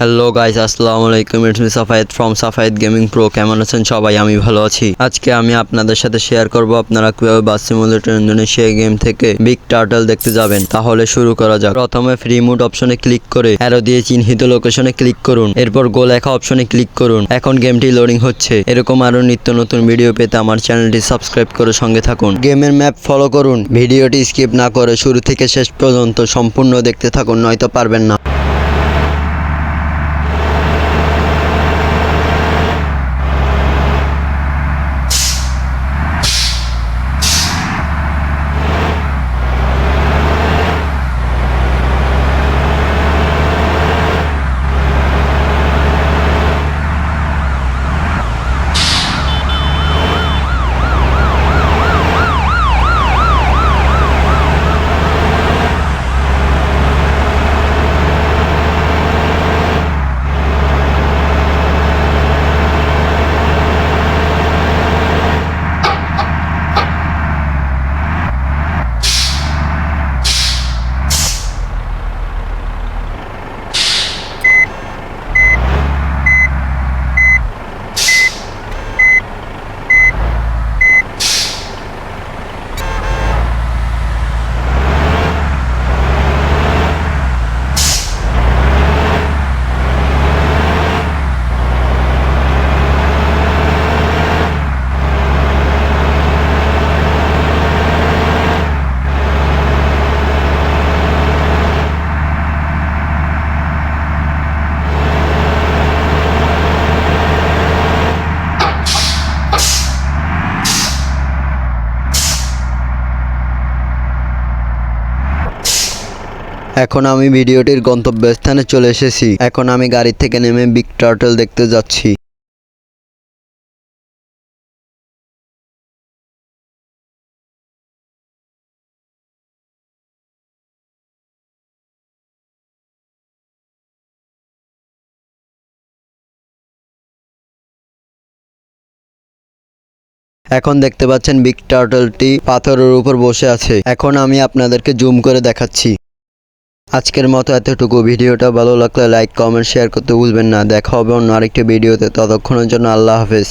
Hello guys, আসসালামু আলাইকুম। It's me Safayet from Safayet gaming pro. কেমন আছেন সবাই? আমি ভালো আছি। আজকে আমি আপনাদের সাথে শেয়ার করব আপনারা কিভাবে বাস সিমুলেটর ইন্দোনেশিয়া গেম থেকে বিগ টার্টল দেখতে যাবেন। তাহলে শুরু করা যাক। প্রথমে ফ্রি মুড অপশনে ক্লিক করে অ্যারো দিয়ে চিহ্নিত লোকেশনে ক্লিক করুন। এরপর গো লেখা অপশনে ক্লিক করুন। এখন গেমটি লোডিং হচ্ছে। এরকম আরো নিত্য নতুন ভিডিও পেতে আমার চ্যানেলটি সাবস্ক্রাইব করে সঙ্গে থাকুন। গেমের ম্যাপ ফলো করুন। ভিডিওটি স্কিপ না করে শুরু থেকে শেষ পর্যন্ত সম্পূর্ণ দেখতে থাকুন, নয়তো পারবেন না। এখন আমি ভিডিওটির গন্তব্যস্থানে চলে এসেছি। এখন আমি গাড়ি থেকে নেমে বিগ টার্টল দেখতে যাচ্ছি। এখন দেখতে পাচ্ছেন বিগ টার্টলটি পাথরের উপর বসে আছে। এখন আমি আপনাদেরকে জুম করে দেখাচ্ছি। আজকের মতো এতটুকু। ভিডিওটা ভালো লাগলে লাইক, কমেন্ট, শেয়ার করতে ভুলবেন না। দেখা হবে অন্য আরেকটি ভিডিওতে। ততক্ষণের জন্য আল্লাহ হাফেজ।